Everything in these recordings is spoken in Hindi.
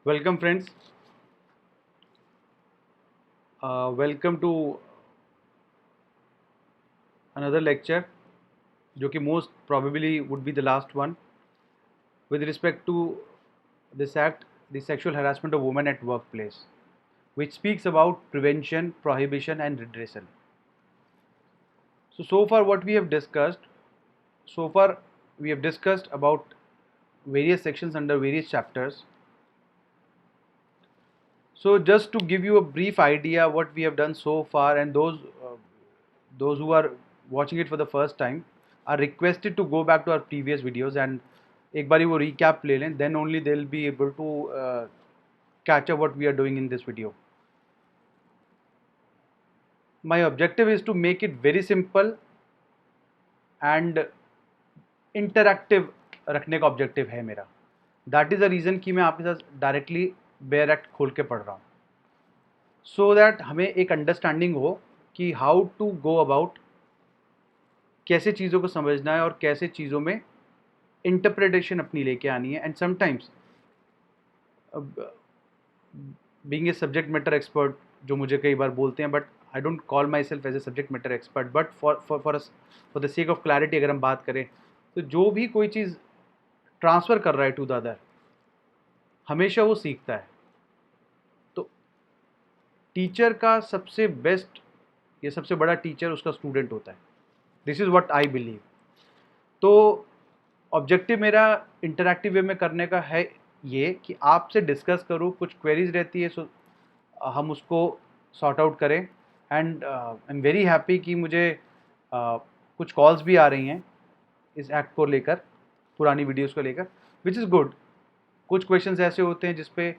Welcome, friends. Welcome to another lecture, जो कि most probably would be the last one, with respect to this act, the sexual harassment of women at workplace, which speaks about prevention, prohibition, and redressal. So far what we have discussed, so far we have discussed about various sections under various chapters. So just to give you a brief idea what we have done so far, and those who are watching it for the first time are requested to go back to our previous videos and एक बारी वो recap ले लें, then only they'll be able to catch up what we are doing in this video. My objective is to make it very simple and interactive रखने का objective है मेरा. That is the reason कि मैं आपके साथ directly बेयर एक्ट खोल के पढ़ रहा हूँ, so that हमें एक अंडरस्टैंडिंग हो कि हाउ टू गो अबाउट, कैसे चीज़ों को समझना है और कैसे चीज़ों में इंटरप्रिटेशन अपनी लेके आनी है. And sometimes being a subject matter expert, जो मुझे कई बार बोलते हैं, but I don't call myself as a subject matter expert, but for the sake of clarity अगर हम बात करें तो जो भी कोई चीज़ ट्रांसफ़र कर रहा है टू द अदर, हमेशा वो सीखता है. तो टीचर का सबसे बेस्ट या सबसे बड़ा टीचर उसका स्टूडेंट होता है. This is what I believe. तो ऑब्जेक्टिव मेरा इंटरैक्टिव वे में करने का है ये कि आपसे डिस्कस करूँ, कुछ क्वेरीज रहती है, सो हम उसको सॉर्ट आउट करें. And I am very happy कि मुझे कुछ कॉल्स भी आ रही हैं इस एक्ट को लेकर, पुरानी वीडियोस को लेकर, विच इज़ गुड. कुछ क्वेश्चंस ऐसे होते हैं जिस पे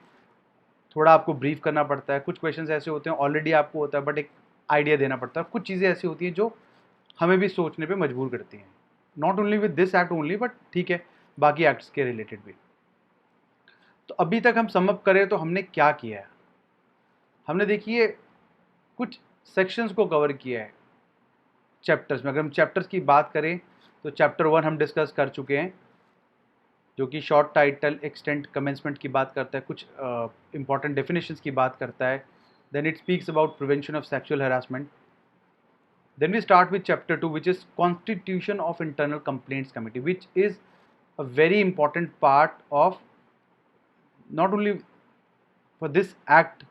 थोड़ा आपको ब्रीफ करना पड़ता है, कुछ क्वेश्चंस ऐसे होते हैं ऑलरेडी आपको होता है बट एक आइडिया देना पड़ता है, कुछ चीज़ें ऐसी होती हैं जो हमें भी सोचने पे मजबूर करती हैं. Not only with this act only, but ठीक है, बाकी एक्ट्स के रिलेटेड भी. तो अभी तक हम सम अप करें तो हमने क्या किया है. हमने देखिए कुछ सेक्शंस को कवर किया है चैप्टर्स में. अगर हम चैप्टर्स की बात करें तो चैप्टर 1 हम डिस्कस कर चुके हैं, जो कि शॉर्ट टाइटल, एक्सटेंट, कमेंसमेंट की बात करता है, कुछ इंपॉर्टेंट डेफिनेशंस की बात करता है. Then it speaks about prevention of sexual harassment. Then we start with chapter 2, which is constitution of internal complaints committee, which is a very important part of not only for this act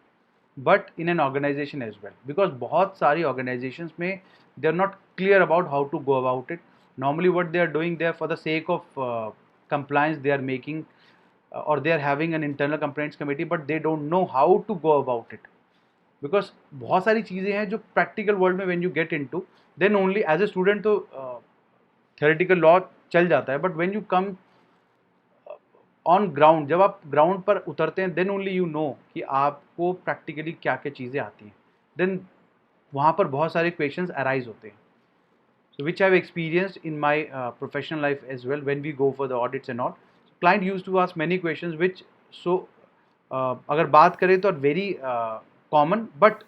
but in an organization as well, because बहुत सारी organizations में they are not clear about how to go about it. Normally what they are doing, they are for the sake of compliance, they are making or they are having an internal complaints committee, but they don't know how to go about it. Because बहुत सारी चीज़ें हैं जो प्रैक्टिकल वर्ल्ड में when you get into, then only as a student तो थियोरेटिकल लॉ चल जाता है, but when you come on ground, जब आप ग्राउंड पर उतरते हैं, देन ओनली यू नो कि आपको प्रैक्टिकली क्या क्या चीज़ें आती हैं. देन वहाँ पर बहुत सारे क्वेश्चंस अराइज होते हैं, so which I have experienced in my professional life as well when we go for the audits and all. Client used to ask many questions which, so अगर बात करें तो वेरी कॉमन, बट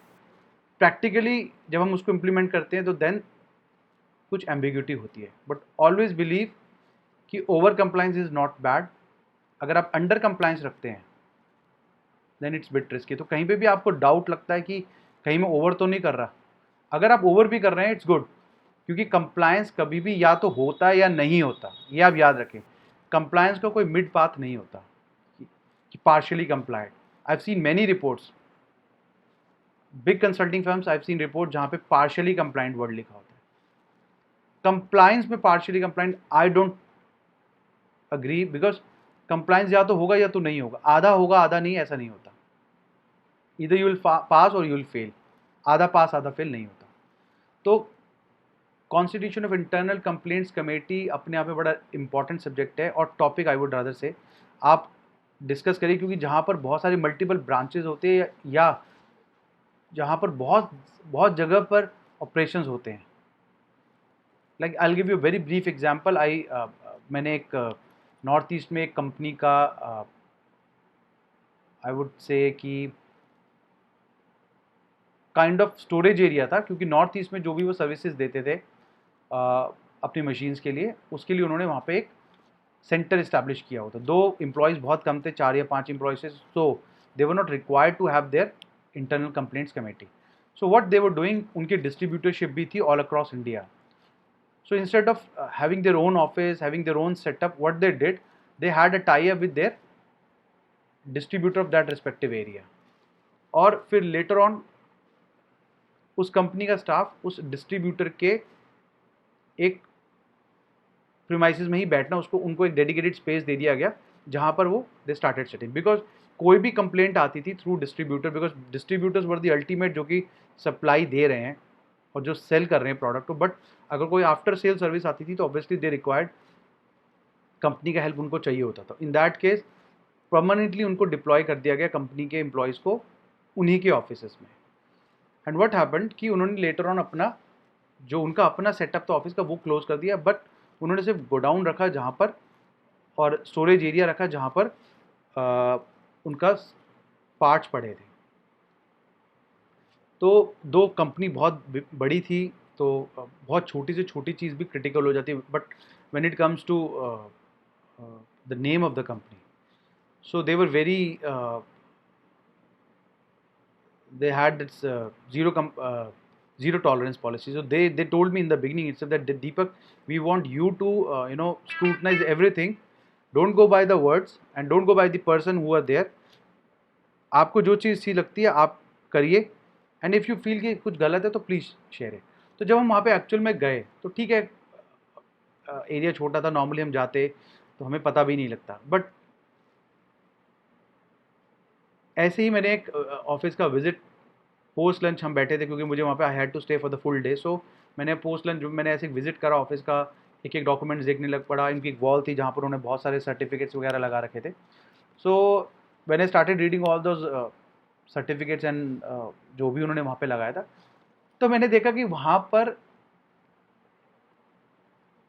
प्रैक्टिकली जब हम उसको इम्प्लीमेंट करते हैं तो देन कुछ एम्बिग्यूटी होती है. बट ऑलवेज बिलीव कि over compliance is not bad. अगर आप अंडर कंप्लाइंस रखते हैं देन इट्स बिट रिस्की. तो कहीं पे भी आपको डाउट लगता है कि कहीं मैं ओवर तो नहीं कर रहा, अगर आप ओवर भी कर रहे हैं इट्स गुड, क्योंकि कंप्लायंस कभी भी या तो होता है या नहीं होता. ये आप याद रखें, कंप्लायंस का कोई मिड पाथ नहीं होता कि partially complied. I have seen many reports, big consulting firms, I have seen report जहाँ पे पार्शियली कंप्लाइंट वर्ड लिखा होता है. कंप्लायंस में partially compliant I don't agree, because compliance या तो होगा या तो नहीं होगा, आधा होगा आधा नहीं, ऐसा नहीं होता. इधर यू विल पास और यू विल फेल. आधा पास आधा फेल नहीं होता. तो constitution of internal complaints committee अपने आप में बड़ा इंपॉर्टेंट सब्जेक्ट है, और टॉपिक आई वुड रादर से आप डिस्कस करिए, क्योंकि जहाँ पर बहुत सारे मल्टीपल ब्रांचेज होते हैं या जहाँ पर बहुत बहुत जगह पर ऑपरेशंस होते हैं. Like I will give you very brief example. मैंने एक नॉर्थ ईस्ट में एक कंपनी का आई वुड से कि काइंड ऑफ स्टोरेज एरिया था, क्योंकि नॉर्थ ईस्ट में जो भी वो सर्विसेज देते थे अपनी मशीन्स के लिए, उसके लिए उन्होंने वहाँ पे एक सेंटर इस्टेब्लिश किया होता। दो एम्प्लॉयज़ बहुत कम थे, 4 या 5 एम्प्लॉयज़ थे, so they were not required to have their internal complaints committee. So what they were doing, उनकी डिस्ट्रीब्यूटरशिप भी थी all across India. So instead of having their own office, having their own setup, what they did, they had a tie-up with their distributor of that respective area. और फिर later on उस कंपनी का स्टाफ उस डिस्ट्रीब्यूटर के एक प्रीमाइसेस में ही बैठना, उसको उनको एक डेडिकेटेड स्पेस दे दिया गया जहाँ पर वो दे स्टार्टेड सेटिंग। बिकॉज कोई भी कंप्लेंट आती थी through distributor, because distributors were the ultimate जो कि सप्लाई दे रहे हैं और जो सेल कर रहे हैं प्रोडक्ट को। बट अगर कोई आफ्टर सेल सर्विस आती थी तो ऑब्वियसली दे रिक्वायर्ड कंपनी का हेल्प, उनको चाहिए होता था। इन दैट केस परमानेंटली उनको डिप्लॉय कर दिया गया कंपनी के एम्प्लॉयज़ को उन्हीं के ऑफिस में। एंड व्हाट हैपेंड कि उन्होंने लेटर ऑन अपना जो उनका अपना सेटअप था ऑफिस का वो क्लोज कर दिया, बट उन्होंने सिर्फ गोडाउन रखा जहाँ पर और स्टोरेज एरिया रखा जहाँ पर उनका पार्ट्स पड़े थे। तो दो कंपनी बहुत बड़ी थी तो बहुत छोटी से छोटी चीज़ भी क्रिटिकल हो जाती है। But when it comes to the name of the company, so they were very they had this zero tolerance policy. So they told me in the beginning itself that Deepak, we want you to scrutinize everything, don't go by the words and don't go by the person who are there. आपको जो चीज़ सी लगती है आप करिए, एंड इफ़ यू फील कि कुछ गलत है तो प्लीज़ शेयर है। तो जब हम वहाँ पे एक्चुअल में गए तो ठीक है, एरिया छोटा था, नॉर्मली हम जाते तो हमें पता भी नहीं लगता। बट ऐसे ही मैंने एक ऑफिस का विजिट, पोस्ट लंच हम बैठे थे क्योंकि मुझे वहाँ पे I had to stay for the full day. So मैंने पोस्ट लंच जो मैंने ऐसे विजिट करा ऑफिस का, एक एक डॉक्यूमेंट्स देखने लग पड़ा। इनकी एक वॉल थी जहाँ पर उन्होंने बहुत सारे सर्टिफिकेट्स वगैरह लगा रखे थे। So when I started reading all those certificates and जो भी उन्होंने वहाँ पे लगाया था, तो मैंने देखा कि वहाँ पर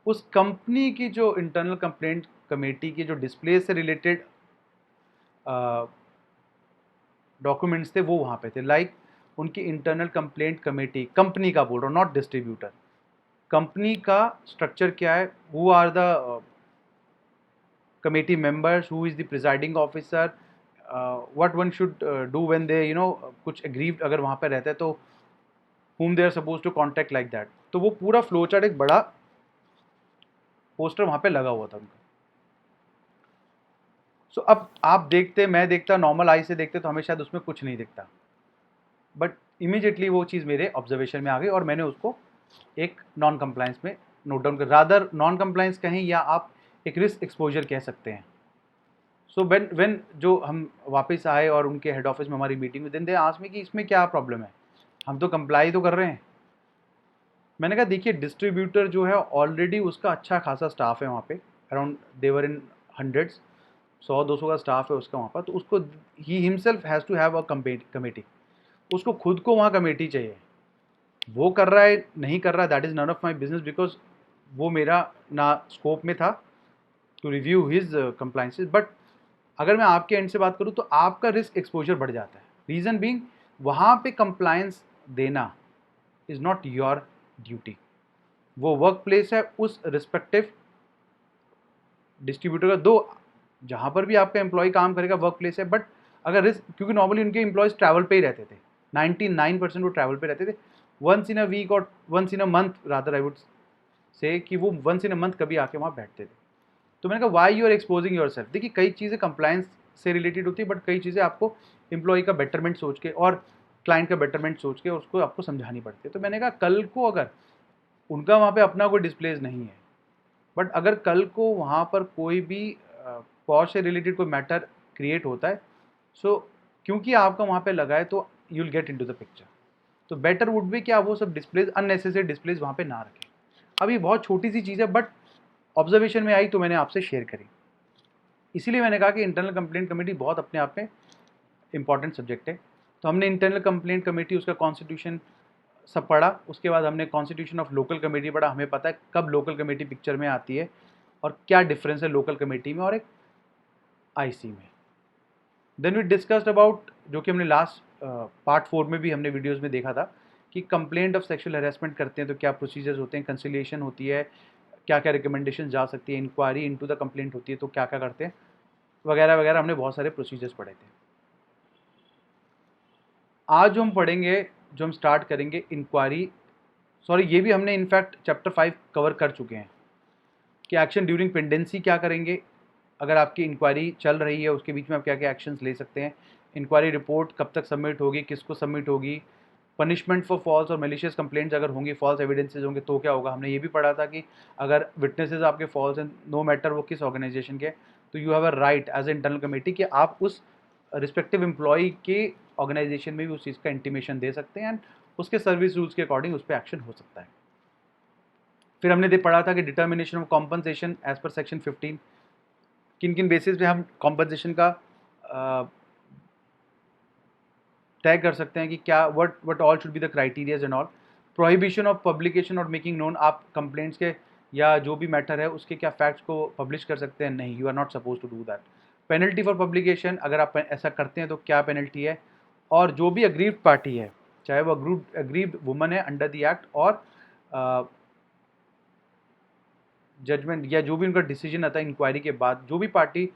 उस कंपनी की जो इंटरनल कंप्लेंट कमेटी की जो डिस्प्ले से रिलेटेड डॉक्यूमेंट्स थे वो वहाँ पे थे। लाइक उनकी इंटरनल कंप्लेंट कमेटी, कंपनी का बोल रहा हूँ, नॉट डिस्ट्रीब्यूटर, कंपनी का स्ट्रक्चर क्या है, who are the committee members, who is the presiding officer, what one should do when they कुछ एग्रीव्ड अगर वहाँ पे रहते हैं तो whom they are supposed to contact like that। तो वो पूरा फ्लो चार्ट एक बड़ा पोस्टर वहाँ पे लगा हुआ था उनका। सो अब आप देखते, मैं देखता, नॉर्मल आई से देखते तो हमें शायद उसमें कुछ नहीं दिखता, बट इमीडिएटली वो चीज़ मेरे ऑब्जर्वेशन में आ गई और मैंने उसको एक नॉन कंप्लायंस में नोट डाउन कर, रादर नॉन कंप्लायंस कहें या आप एक रिस्क एक्सपोजर कह सकते हैं। सो व्हेन जो हम वापस आए और उनके हेड ऑफिस में हमारी मीटिंग हुई, देन दे आस्क्ड मी कि इसमें क्या प्रॉब्लम है, हम तो कंप्लाई तो कर रहे हैं। मैंने कहा देखिए, डिस्ट्रीब्यूटर जो है ऑलरेडी उसका अच्छा खासा स्टाफ है वहाँ पे, अराउंड देवर इन हंड्रेड्स, 100-200 का स्टाफ है उसका वहाँ पर। तो उसको ही himself has to have a committee, उसको खुद को वहाँ कमेटी चाहिए। वो कर रहा है नहीं कर रहा है, that is none of my business, because वो मेरा ना स्कोप में था to review his compliances. But अगर मैं आपके एंड से बात करूँ तो आपका रिस्क एक्सपोजर बढ़ जाता है। रीज़न बीइंग, वहाँ पे कंप्लायंस देना इज़ नॉट योर ड्यूटी, वो वर्क प्लेस है उस रिस्पेक्टिव डिस्ट्रीब्यूटर का। दो जहाँ पर भी आपका एम्प्लॉय काम करेगा वर्क प्लेस है, बट अगर रिस्क, क्योंकि नॉर्मली उनके एम्प्लॉयज़ ट्रैवल पे ही रहते थे, 99% वो ट्रैवल पे रहते थे, वंस इन अ वीक और once in a month, rather I would say कि वो वंस इन अ मंथ कभी आके वहाँ बैठते थे। तो मैंने कहा why you are exposing yourself. देखिए, कई चीज़ें कंप्लायंस से रिलेटेड होती है, बट कई चीज़ें आपको एम्प्लॉय का बेटरमेंट सोच के और क्लाइंट का बेटरमेंट सोच के उसको आपको समझानी पड़ती है। तो मैंने कहा कल को अगर उनका वहाँ पे अपना कोई डिस्प्लेज नहीं है, बट अगर कल को वहाँ पर कोई भी पॉश से रिलेटेड कोई मैटर क्रिएट होता है, सो क्योंकि आपका वहाँ पे लगा है तो you will get into the picture. तो बेटर वुड बी कि आप वो सब डिस्प्लेज, अननेसेसरी डिस्प्लेज वहाँ पे ना रखें। अब ये बहुत छोटी सी चीज़ है, बट ऑब्जर्वेशन में आई तो मैंने आपसे शेयर करी। इसीलिए मैंने कहा कि इंटरनल कंप्लेंट कमेटी बहुत अपने आप में इंपॉर्टेंट सब्जेक्ट है। तो हमने इंटरनल कंप्लेंट कमेटी, उसका कॉन्स्टिट्यूशन सब पढ़ा, उसके बाद हमने कॉन्स्टिट्यूशन ऑफ लोकल कमेटी पढ़ा। हमें पता है कब लोकल कमेटी पिक्चर में आती है और क्या डिफरेंस है लोकल कमेटी में और एक आईसी में। देन वी डिस्कस्ड अबाउट, जो कि हमने लास्ट पार्ट 4 में भी हमने वीडियोस में देखा था कि कंप्लेंट ऑफ सेक्सुअल हैरेसमेंट करते हैं तो क्या प्रोसीजर्स होते हैं, कंसिलिएशन होती है, क्या क्या रिकमेंडेशन जा सकती है, इंक्वायरी इनटू द कंप्लेंट होती है तो क्या क्या करते हैं, वगैरह वगैरह हमने बहुत सारे प्रोसीजर्स पढ़े थे। आज जो हम पढ़ेंगे, जो हम स्टार्ट करेंगे इंक्वायरी, सॉरी ये भी हमने इनफैक्ट चैप्टर 5 कवर कर चुके हैं कि एक्शन ड्यूरिंग पेंडेंसी क्या करेंगे, अगर आपकी इंक्वायरी चल रही है उसके बीच में आप क्या क्या एक्शंस ले सकते हैं, इंक्वायरी रिपोर्ट कब तक सबमिट होगी, किसको सबमिट होगी, पनिशमेंट फॉर फॉल्स और मेलिशियस कंप्लेंट्स अगर होंगी, फॉल्स एविडेंसेज होंगे तो क्या होगा। हमने ये भी पढ़ा था कि अगर विटनेसेस आपके फॉल्स हैं, नो मैटर वो किस ऑर्गेनाइजेशन के, तो you have a right as a internal committee कि आप उस रिस्पेक्टिव एम्प्लॉय के ऑर्गेनाइजेशन में भी उस चीज़ का इंटीमेशन दे सकते हैं एंड उसके सर्विस रूल्स के अकॉर्डिंग उस पर एक्शन हो सकता है। फिर हमने पढ़ा था कि determination of compensation as per section 15, किन किन बेसिस पे हम कॉम्पनसेशन का तय कर सकते हैं कि क्या what all should be the criterias and all. Prohibition of publication और मेकिंग नोन, आप कंप्लेंट्स के या जो भी मैटर है उसके क्या फैक्ट्स को पब्लिश कर सकते हैं, नहीं, you are not suppose to do that. Penalty for publication, अगर आप ऐसा करते हैं तो क्या पेनल्टी है, और जो भी अग्रीव्ड पार्टी है, चाहे वो अग्रीव्ड वुमन है अंडर द एक्ट और जजमेंट या जो भी उनका डिसीजन आता है इंक्वायरी के बाद, जो भी पार्टी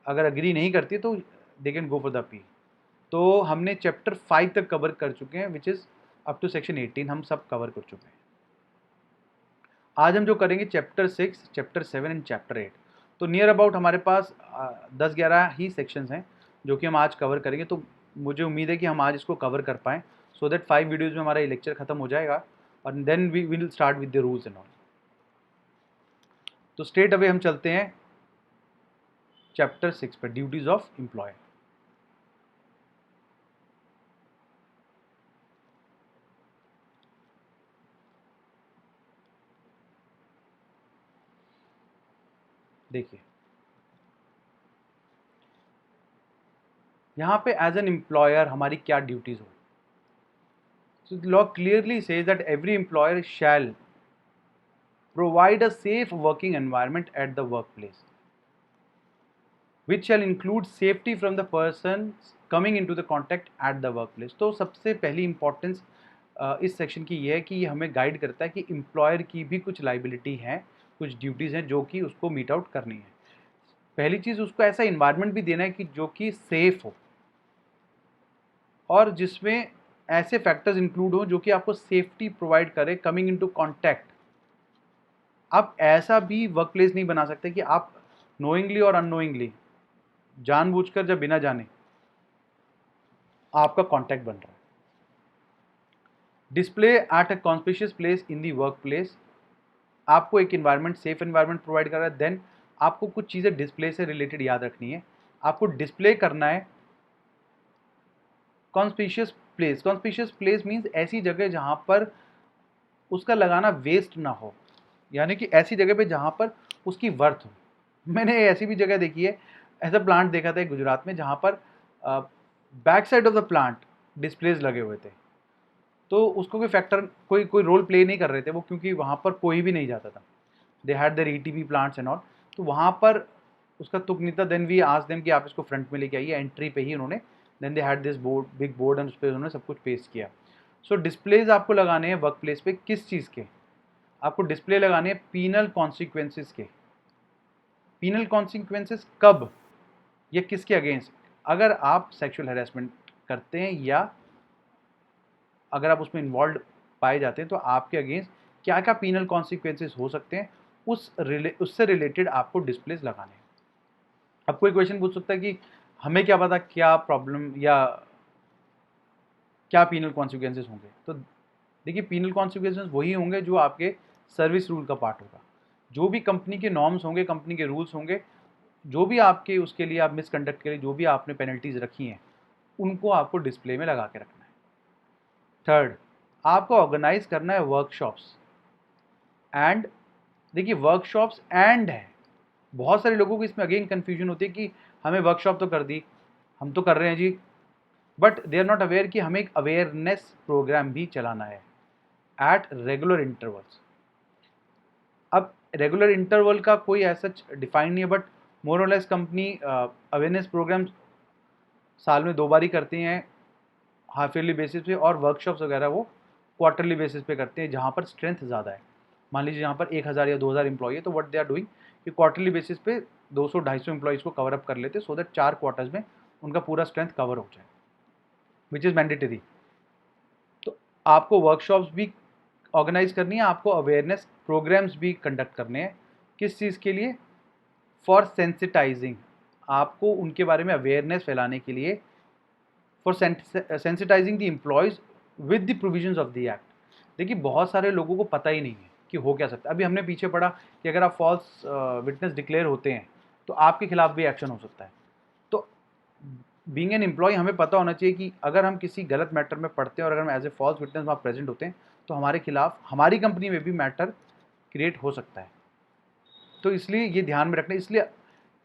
अगर अग्री नहीं करती तो they can go for the appeal. तो हमने चैप्टर 5 तक कवर कर चुके हैं, which is up to section 18 हम सब कवर कर चुके हैं। आज हम जो करेंगे चैप्टर 6, चैप्टर 7 एंड चैप्टर 8, तो नियर अबाउट हमारे पास 10-11 ही सेक्शंस हैं जो कि हम आज कवर करेंगे। तो मुझे उम्मीद है कि हम आज इसको कवर कर पाएँ, सो दैट 5 वीडियोज़ में हमारा ये लेक्चर खत्म हो जाएगा और then we will start with the rules and all. तो स्ट्रेट अवे हम चलते हैं चैप्टर 6 पर, ड्यूटीज ऑफ एम्प्लॉयर। देखिए यहाँ पे एज एन एम्प्लॉयर हमारी क्या ड्यूटीज हो। So the law clearly says that every employer shell provide a safe working environment at the work place which shall include safety from the persons coming into the contact at the workplace। तो सबसे पहली इंपॉर्टेंस इस सेक्शन की ये है कि ये हमें गाइड करता है कि एम्प्लॉयर की भी कुछ लाइबिलिटी हैं, कुछ ड्यूटीज़ हैं जो कि उसको मीट आउट करनी है। पहली चीज़, उसको ऐसा इन्वायरमेंट भी देना है कि जो कि सेफ हो और जिसमें ऐसे फैक्टर्स इंक्लूड हो जो कि आपको सेफ्टी प्रोवाइड करे कमिंग इनटू कांटेक्ट। आप ऐसा भी वर्क प्लेस नहीं बना सकते कि आप नोइंगली और अननोइंगली, जानबूझकर या बिना जाने आपका कांटेक्ट बन रहा है। Display at a conspicuous place in the work place, आपको एक इन्वायरमेंट, सेफ इन्वायरमेंट प्रोवाइड कर रहा है। देन आपको कुछ चीज़ें डिस्प्ले से रिलेटेड याद रखनी है, आपको डिस्प्ले करना है conspicuous place. Conspicuous place means ऐसी जगह जहाँ पर उसका लगाना वेस्ट ना हो, यानी कि ऐसी जगह पे जहाँ पर उसकी वर्थ हो। मैंने ऐसी भी जगह देखी है, ऐसा प्लांट देखा था गुजरात में जहाँ पर back side of the plant displays लगे हुए थे, तो उसको कोई फैक्टर, कोई रोल प्ले नहीं कर रहे थे वो, क्योंकि वहाँ पर कोई भी नहीं जाता था। They had there ETV plants and all, तो वहाँ पर उसका तुक नहीं था। देन वी आस्क्ड देम कि आप इसको फ्रंट में लेके आइए, एंट्री पे ही उन्होंने, then they had this board, big board, and उस पर उन्होंने सब कुछ पेस्ट किया। सो डिस्प्लेज आपको लगाने हैं वर्क प्लेस पे, किस चीज़ के, आपको डिस्प्ले लगाने हैं पीनल कॉन्सिक्वेंसेस के। पीनल कॉन्सिक्वेंसेस कब या किसके अगेंस्ट, अगर आप सेक्सुअल हैरेसमेंट करते हैं या अगर आप उसमें इन्वॉल्व पाए जाते हैं तो आपके अगेंस्ट क्या क्या पीनल कॉन्सिक्वेंसेस हो सकते हैं, उससे रिलेटेड आपको डिस्प्लेस लगाने हैं। अब कोई क्वेश्चन पूछ सकता है कि हमें क्या पता क्या प्रॉब्लम या क्या पीनल कॉन्सिक्वेंसेस होंगे। तो देखिए, पीनल कॉन्सिक्वेंसेस वही होंगे जो आपके सर्विस रूल का पार्ट होगा, जो भी कंपनी के नॉर्म्स होंगे, कंपनी के रूल्स होंगे, जो भी आपके उसके लिए आप मिसकंडक्ट करें, जो भी आपने पेनल्टीज रखी हैं, उनको आपको डिस्प्ले में लगा के रखना है। थर्ड, आपको ऑर्गेनाइज करना है वर्कशॉप्स एंड, देखिए वर्कशॉप्स एंड है, बहुत सारे लोगों को इसमें अगेन कन्फ्यूजन होती है कि हमें वर्कशॉप तो कर दी, हम तो कर रहे हैं जी, but they are not aware कि हमें एक अवेयरनेस प्रोग्राम भी चलाना है एट रेगुलर इंटरवल्स। अब रेगुलर इंटरवल का कोई ऐसा डिफाइन नहीं है, बट मोर और लेस कंपनी अवेयरनेस प्रोग्राम साल में 2 बार ही करती हैं, हाफ ईयरली बेसिस पे, और वर्कशॉप्स वगैरह वो क्वार्टरली बेसिस पे करते हैं जहाँ पर स्ट्रेंथ ज़्यादा है। मान लीजिए यहाँ पर 1000 या 2000 एम्प्लॉई है, तो व्हाट दे आर डूइंग कि क्वार्टरली बेसिस पे 200-250 एम्प्लॉइज़ को कवर अप कर लेते, सो दैट 4 क्वार्टर्स में उनका पूरा स्ट्रेंथ कवर हो जाए, विच इज़ मैंडेटरी। तो आपको वर्कशॉप्स भी ऑर्गेनाइज करनी है, आपको अवेयरनेस प्रोग्राम्स भी कंडक्ट करने हैं। किस चीज़ के लिए? फॉर सेंसिटाइजिंग, आपको उनके बारे में अवेयरनेस फैलाने के लिए, for sensitising the employees with the provisions of the act. देखिए बहुत सारे लोगों को पता ही नहीं है कि हो क्या सकता है। अभी हमने पीछे पढ़ा कि अगर आप फॉल्स विटनेस डिक्लेयर होते हैं तो आपके खिलाफ भी एक्शन हो सकता है। तो बीइंग एन एम्प्लॉय हमें पता होना चाहिए कि अगर हम किसी गलत मैटर में पढ़ते हैं और अगर हम एज ए फॉल्स विटनेस वहाँ प्रेजेंट होते हैं तो हमारे खिलाफ हमारी कंपनी में भी मैटर क्रिएट हो सकता है। तो इसलिए ये ध्यान में रखना, इसलिए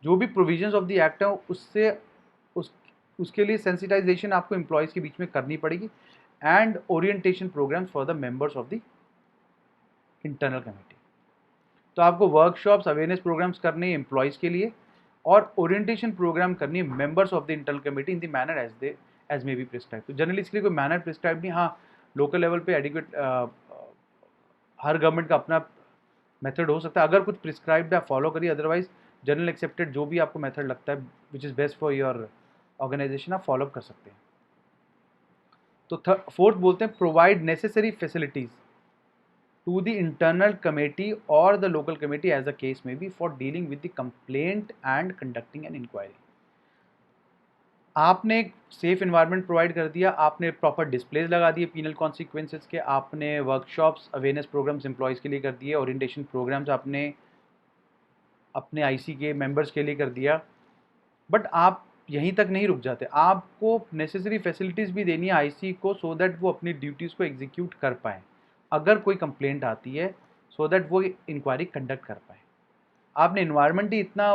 जो भी प्रोविजंस ऑफ द एक्ट है उससे उस उसके लिए सेंसिटाइजेशन आपको एम्प्लॉयज़ के बीच में करनी पड़ेगी, and orientation programmes for the members of the internal committee. तो आपको वर्कशॉप्स अवेयरनेस प्रोग्राम्स करने हैं एम्प्लॉयज़ के लिए, और ओरिएंटेशन प्रोग्राम करनी है members of the internal committee in the manner as may be prescribe. तो जनरली इसके लिए कोई मैनर प्रिस्क्राइब नहीं, हाँ लोकल लेवल पे एडिक्वेट हर गवर्नमेंट का अपना मेथड हो सकता है, अगर कुछ प्रिस्क्राइब्ड है फॉलो करिए, अदरवाइज जनरल एक्सेप्टेड जो भी आपको मेथड लगता है which is best for your organisation आप फॉलो कर सकते हैं। तो फोर्थ बोलते हैं provide necessary facilities to the internal committee or the local committee as the case may be for dealing with the complaint and conducting an inquiry। आपने एक सेफ इन्वायरमेंट प्रोवाइड कर दिया, आपने प्रॉपर डिस्प्लेज लगा दिए पीनल कॉन्सिक्वेंसेज के, आपने वर्कशॉप्स अवेयरनेस प्रोग्राम्स एम्प्लॉयज़ के लिए कर दिए, ओरिएंटेशन प्रोग्राम्स आपने अपने आईसी के मेंबर्स के लिए कर दिया, बट आप यहीं तक नहीं रुक जाते, आपको नेसेसरी फैसिलिटीज़ भी देनी है आईसी को सो दैट वो अपनी ड्यूटीज़ को एग्जीक्यूट कर पाएँ अगर कोई कंप्लेंट आती है, सो दैट वो इंक्वायरी कंडक्ट कर पाएँ। आपने इन्वायरमेंट ही इतना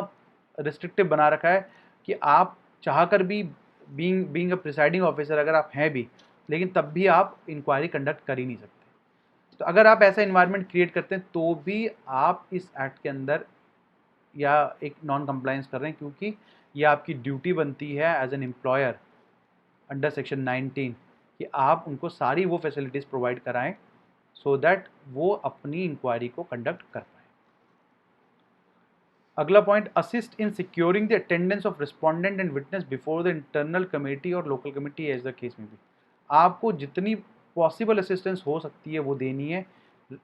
रिस्ट्रिक्टिव बना रखा है कि आप चाह कर भी बीइंग अ प्रिसाइडिंग ऑफिसर अगर आप हैं भी, लेकिन तब भी आप इंक्वायरी कंडक्ट कर ही नहीं सकते। तो अगर आप ऐसा इन्वायरमेंट क्रिएट करते हैं तो भी आप इस एक्ट के अंदर या एक नॉन कंप्लायंस कर रहे हैं, क्योंकि ये आपकी ड्यूटी बनती है as an employer under section 19 कि आप उनको सारी वो फैसिलिटीज़ प्रोवाइड कराएं सो दैट वो अपनी इंक्वायरी को कंडक्ट कर पाए। अगला point, assist in securing the attendance of respondent and witness before the internal committee और local committee as the case में भी। आपको जितनी पॉसिबल असिस्टेंस हो सकती है वो देनी है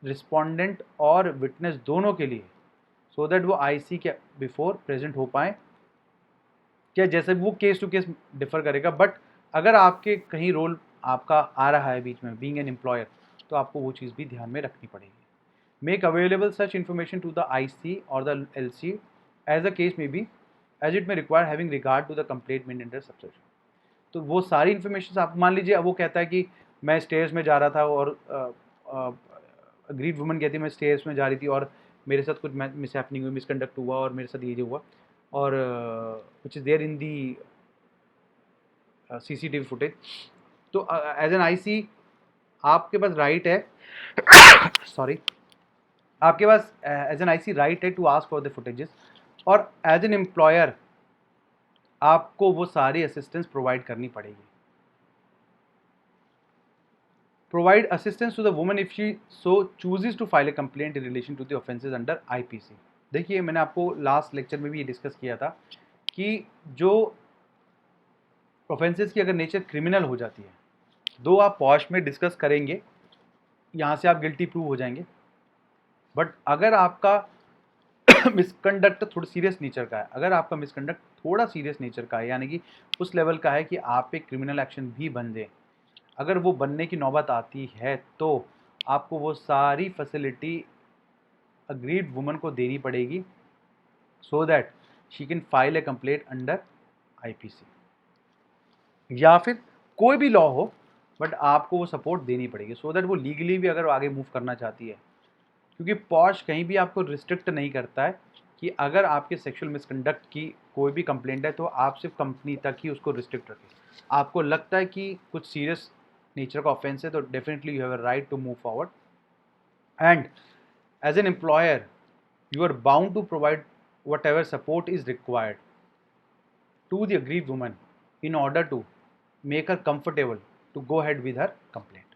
रिस्पोंडेंट और विटनेस दोनों के लिए, सो दैट वो आईसी के बिफोर प्रेजेंट हो पाए। क्या जैसे वो केस टू केस डिफर करेगा, बट अगर आपके कहीं रोल आपका आ रहा है बीच में बीइंग एन एम्प्लॉयर, तो आपको वो चीज़ भी ध्यान में रखनी पड़ेगी। Make available such information to the IC और the LC as the case may be, as it may require having regard to the complaint made under subsection. तो वो सारी इन्फॉर्मेशन आप मान लीजिए, अब वो कहता है कि मैं स्टेयर्स में जा रहा था और अग्रीड वुमन कहती है मैं स्टेयर्स में जा रही थी और मेरे साथ कुछ मिसहैपनिंग हुई, मिसकंडक्ट हुआ और मेरे साथ ये जो हुआ, और which is there in the CCTV footage. तो एज एन आईसी आपके पास राइट है सॉरी आपके पास एज एन आईसी राइट है to ask for the footages, और एज एन एम्प्लॉयर आपको वो सारी असिस्टेंस प्रोवाइड करनी पड़ेगी। Provide assistance to the woman if she so chooses to file a complaint in relation to the offences under IPC. देखिए मैंने आपको लास्ट लेक्चर में भी ये डिस्कस किया था कि जो ऑफेंसेस की अगर नेचर क्रिमिनल हो जाती है, दो आप पॉश में डिस्कस करेंगे, यहाँ से आप गिल्टी प्रूव हो जाएंगे, बट अगर आपका मिसकंडक्ट थोड़ा सीरियस नेचर का है, अगर आपका मिसकंडक्ट थोड़ा सीरियस नेचर का है, यानी कि उस लेवल का है कि आप पे क्रिमिनल एक्शन भी बन जाए, अगर वो बनने की नौबत आती है तो आपको वो सारी फैसिलिटी अग्रीड वुमन को देनी पड़ेगी so that she can file a complaint under IPC, या फिर कोई भी लॉ हो, बट आपको वो सपोर्ट देनी पड़ेगी सो दैट वो लीगली भी अगर आगे मूव करना चाहती है, क्योंकि पॉश कहीं भी आपको रिस्ट्रिक्ट नहीं करता है कि अगर आपके सेक्सुअल मिसकंडक्ट की कोई भी कंप्लेंट है तो आप सिर्फ कंपनी तक ही उसको रिस्ट्रिक्ट रखें। आपको लगता है कि कुछ सीरियस नेचर का ऑफेंस है तो definitely you have a right to move forward, and as an employer you are bound to provide whatever support is required to the aggrieved woman in order to make her comfortable to go ahead with her complaint.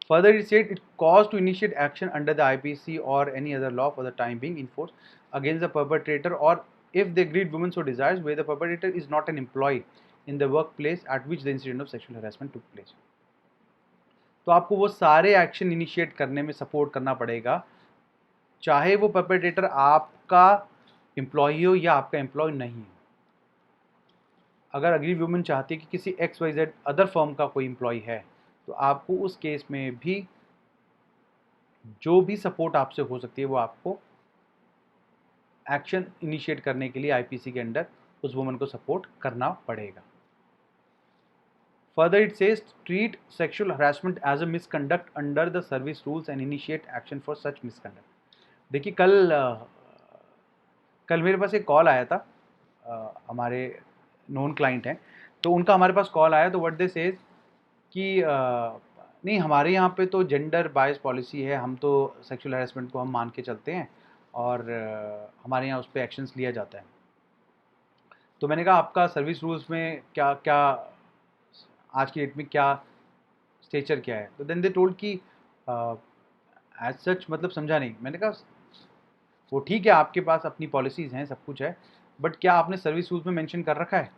Further, it said it caused to initiate action under the IPC or any other law for the time being in force against the perpetrator, or if the aggrieved woman so desires, where the perpetrator is not an employee in the workplace at which the incident of sexual harassment took place. तो आपको वो सारे एक्शन इनिशिएट करने में सपोर्ट करना पड़ेगा, चाहे वो परपेट्रेटर आपका एम्प्लॉई हो या आपका एम्प्लॉय नहीं हो। अगर अग्रीव वुमन चाहती है कि किसी XYZ अदर फर्म का कोई एम्प्लॉय है, तो आपको उस केस में भी जो भी सपोर्ट आपसे हो सकती है वो आपको एक्शन इनिशिएट करने के लिए आईपीसी के अंडर उस वुमन को सपोर्ट करना पड़ेगा। Further, it says treat sexual harassment as a misconduct under the service rules and initiate action for such misconduct. देखिए कल मेरे पास एक कॉल आया था, हमारे नोन क्लाइंट हैं, तो उनका हमारे पास कॉल आया, तो व्हाट दे सेज कि नहीं हमारे यहाँ पे तो जेंडर बायस पॉलिसी है, हम तो सेक्सुअल हैरेसमेंट को हम मान के चलते हैं और हमारे यहाँ उस पर एक्शंस लिया जाता है। तो मैंने कहा आपका सर्विस रूल्स में क्या क्या आज की डेट में क्या स्टेचर क्या है, तो देन दे टोल्ड कि एज सच मतलब समझा नहीं। मैंने कहा वो ठीक है, आपके पास अपनी पॉलिसीज़ हैं, सब कुछ है, बट क्या आपने सर्विस रूल्स में मेंशन कर रखा है?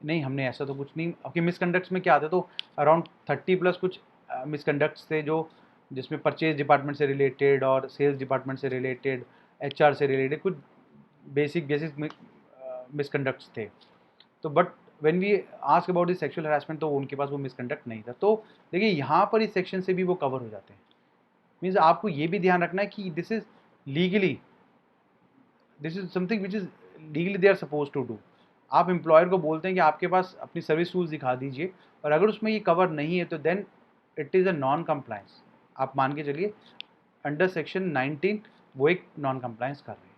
नहीं, हमने ऐसा तो कुछ नहीं। आपके मिसकंडक्ट्स में क्या आता है, तो अराउंड 30+ कुछ मिसकंडक्ट्स थे जो जिसमें परचेज डिपार्टमेंट से रिलेटेड और सेल्स डिपार्टमेंट से रिलेटेड, HR से रिलेटेड कुछ बेसिक मिसकंडक्ट्स थे। तो but when we ask about this sexual harassment, तो उनके पास वो मिसकंडक्ट नहीं था। तो देखिए यहाँ पर इस सेक्शन से भी वो कवर हो जाते हैं। मीन्स आपको ये भी ध्यान रखना है कि this is something which is legally they are suppose to do. आप एम्प्लॉयर को बोलते हैं कि आपके पास अपनी सर्विस रूल्स दिखा दीजिए, और अगर उसमें ये कवर नहीं है तो then it is a non compliance. आप मान के चलिए अंडर सेक्शन 19 वो एक नॉन कंप्लायंस कर रहे हैं।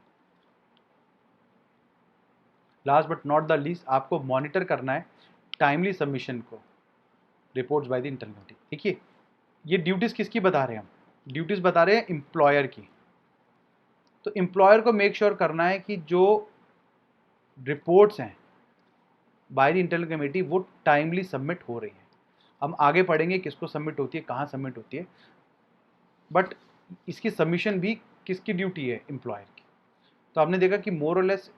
Last but not the least, आपको मॉनिटर करना है टाइमली सबमिशन को, reports by the internal committee. देखिए ये ड्यूटीज़ किसकी बता रहे हैं हम? ड्यूटीज़ बता रहे हैं एम्प्लॉयर की। तो एम्प्लॉयर को मेक श्योर करना है कि जो रिपोर्ट्स हैं बाय द इंटरनल कमेटी वो टाइमली सबमिट हो रही है। हम आगे पढ़ेंगे किसको सबमिट होती है, कहाँ सबमिट होती है, बट इसकी सबमिशन भी किसकी ड्यूटी है? एम्प्लॉयर की। तो आपने देखा कि मोर और लेस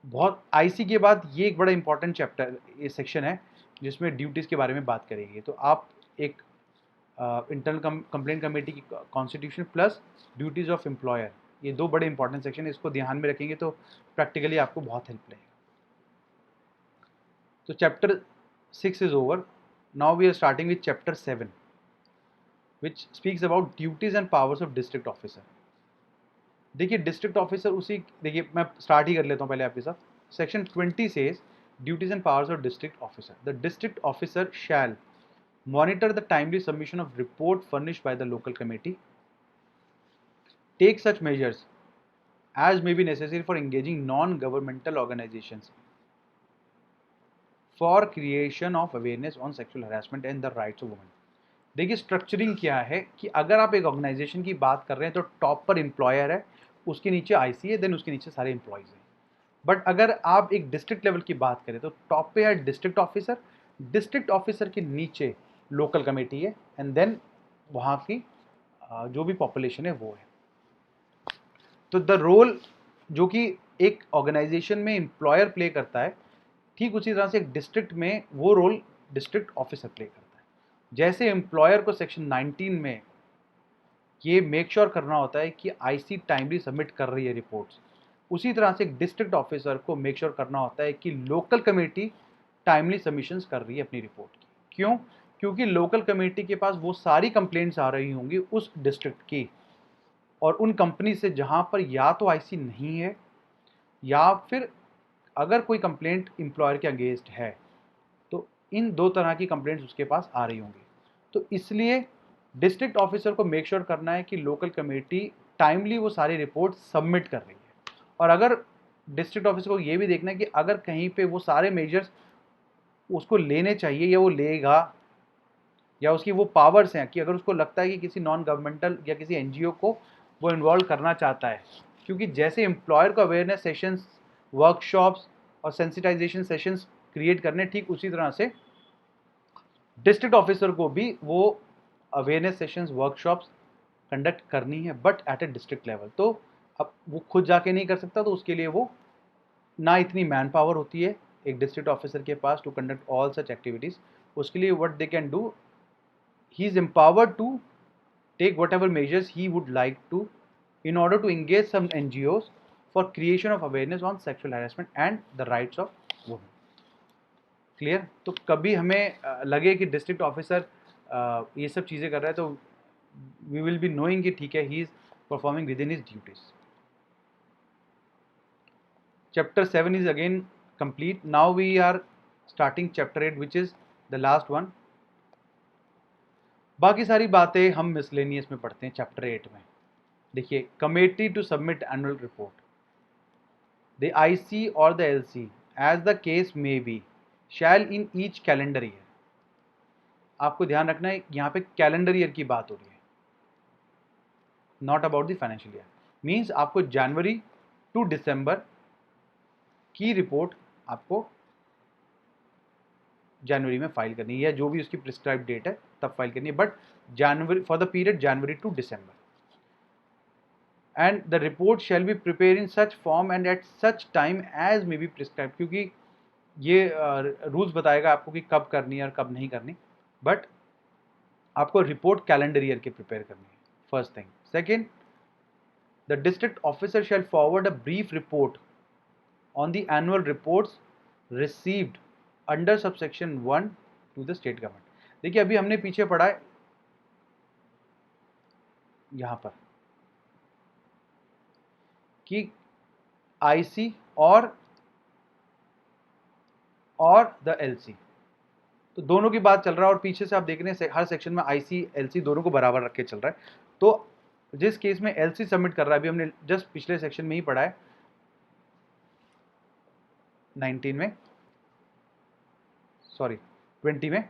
बहुत आईसी के बाद ये एक बड़ा इंपॉर्टेंट चैप्टर, ये सेक्शन है जिसमें ड्यूटीज़ के बारे में बात करेंगे। तो आप एक इंटरनल कंप्लेंट कमेटी की constitution plus duties of employer, ये दो बड़े इंपॉर्टेंट सेक्शन है, इसको ध्यान में रखेंगे तो प्रैक्टिकली आपको बहुत हेल्प लगेगा। तो chapter 6 is over, now we are starting with chapter 7 which speaks about duties and powers of district officer. देखिए डिस्ट्रिक्ट ऑफिसर देखिए मैं स्टार्ट ही कर लेता हूँ पहले आपके साथ। Section 20 says duties and powers of district officer. The district officer shell monitor the timely submission of report furnished by the local committee, take such measures as may be necessary for engaging non-governmental organizations for creation of awareness on sexual harassment and the rights of women। देखिए स्ट्रक्चरिंग क्या है कि अगर आप एक ऑर्गेनाइजेशन की बात कर रहे हैं तो टॉप पर एम्प्लॉयर है, उसके नीचे आईसी है, देन उसके नीचे सारे एम्प्लॉयज़ हैं। बट अगर आप एक डिस्ट्रिक्ट लेवल की बात करें तो टॉप पे है डिस्ट्रिक्ट ऑफिसर, डिस्ट्रिक्ट ऑफिसर के नीचे लोकल कमेटी है, एंड देन वहाँ की जो भी पॉपुलेशन है वो है। तो द रोल जो कि एक ऑर्गेनाइजेशन में एम्प्लॉयर प्ले करता है, ठीक उसी तरह से एक डिस्ट्रिक्ट में वो रोल डिस्ट्रिक्ट ऑफिसर प्ले करता है। जैसे एम्प्लॉयर को सेक्शन 19 में ये मेक श्योर करना होता है कि आईसी टाइमली सबमिट कर रही है रिपोर्ट्स, उसी तरह से एक डिस्ट्रिक्ट ऑफिसर को मेक श्योर करना होता है कि लोकल कमेटी टाइमली सबमिशंस कर रही है अपनी रिपोर्ट की। क्यों? क्योंकि लोकल कमेटी के पास वो सारी कंप्लेंट्स आ रही होंगी उस डिस्ट्रिक्ट की और उन कंपनी से जहाँ पर या तो आईसी नहीं है या फिर अगर कोई कंप्लेंट एम्प्लॉयर के अगेंस्ट है तो इन दो तरह की कंप्लेंट्स उसके पास आ रही होंगी। तो इसलिए डिस्ट्रिक्ट ऑफिसर को मेक श्योर करना है कि लोकल कमेटी टाइमली वो सारी रिपोर्ट सबमिट कर रही है। और अगर डिस्ट्रिक्ट ऑफिसर को ये भी देखना है कि अगर कहीं पे वो सारे मेजर्स उसको लेने चाहिए या वो लेगा, या उसकी वो पावर्स हैं कि अगर उसको लगता है कि किसी नॉन गवर्नमेंटल या किसी एनजीओ को वो इन्वॉल्व करना चाहता है। क्योंकि जैसे एम्प्लॉयर को अवेयरनेस सेशंस, वर्कशॉप्स और सेंसिटाइजेशन सेशंस क्रिएट करने, ठीक उसी तरह से डिस्ट्रिक्ट ऑफिसर को भी वो अवेयरनेस सेशंस वर्कशॉप्स कंडक्ट करनी है, but at A district level. तो अब वो खुद जाके नहीं कर सकता, तो उसके लिए वो ना इतनी मैन पावर होती है एक डिस्ट्रिक्ट ऑफिसर के पास to conduct all such activities. उसके लिए what they can do, he is empowered to take whatever measures he would like to in order to engage some NGOs for creation of awareness on sexual harassment and the rights of women. Clear? तो कभी हमें लगे कि डिस्ट्रिक्ट ऑफिसर ये सब चीज़ें कर रहा है, तो वी विल बी नोइंग कि ठीक है, he is performing with in his duties. Chapter 7 is again complete. Now we are starting chapter 8, which is the last one. बाकी सारी बातें हम मिसलेनियस में पढ़ते हैं चैप्टर 8 में। देखिए, committee to submit annual report, the IC और the LC as the case may be shall in each calendar year. आपको ध्यान रखना है, यहाँ पे कैलेंडर ईयर की बात हो रही है, not about the financial year. Means आपको जनवरी टू दिसंबर की रिपोर्ट आपको जनवरी में फाइल करनी है, या जो भी उसकी प्रिस्क्राइब डेट है तब फाइल करनी है, but January for the period January to December. And the report shall be prepare in such form and at such time as may be prescribe, क्योंकि ये रूल्स बताएगा आपको कि कब करनी है और कब नहीं करनी, बट आपको रिपोर्ट कैलेंडर ईयर की प्रिपेयर करनी है, first thing. Second, the district officer shall forward a brief report on the annual reports received under subsection 1 to the state government. देखिए, अभी हमने पीछे पढ़ा है यहां पर कि आईसी और द एलसी, तो दोनों की बात चल रहा है, और पीछे से आप देख रहे हैं हर सेक्शन में आईसी एलसी दोनों को बराबर रख के चल रहा है। तो जिस केस में एलसी सबमिट कर रहा है, अभी हमने जस्ट पिछले सेक्शन में ही पढ़ा है 19 में, सॉरी 20 में,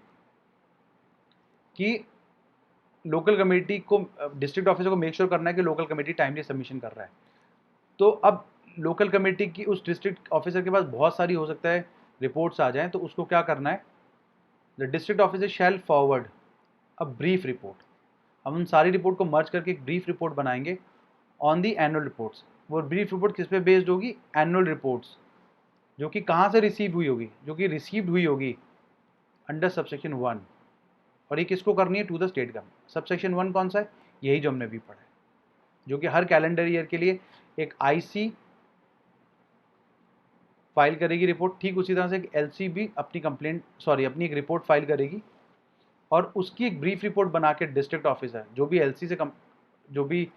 कि लोकल कमेटी को, डिस्ट्रिक्ट ऑफिसर को मेक श्योर करना है कि लोकल कमेटी टाइमली सबमिशन कर रहा है। तो अब लोकल कमेटी की उस डिस्ट्रिक्ट ऑफिसर के पास बहुत सारी हो सकता है रिपोर्ट्स आ जाएं, तो उसको क्या करना है, the district officer shall forward a brief report. हम उन सारी रिपोर्ट को मर्ज करके एक ब्रीफ रिपोर्ट बनाएंगे ऑन दी एनुअल रिपोर्ट्स। वो ब्रीफ रिपोर्ट किस पे बेस्ड होगी, एनुअल रिपोर्ट्स, जो कि कहाँ से रिसीव हुई होगी, जो कि रिसीव्ड हुई होगी अंडर सबसेक्शन 1, और ये किसको करनी है, to the state government. Subsection 1 कौन सा है, यही जो हमने भी पढ़ा है, जो कि हर कैलेंडर ईयर के लिए एक आईसी फाइल करेगी रिपोर्ट, ठीक उसी तरह से एक एलसी भी अपनी कंप्लेंट, सॉरी अपनी एक रिपोर्ट फाइल करेगी, और उसकी एक ब्रीफ रिपोर्ट बना के डिस्ट्रिक्ट ऑफिसर जो भी एलसी से जो भी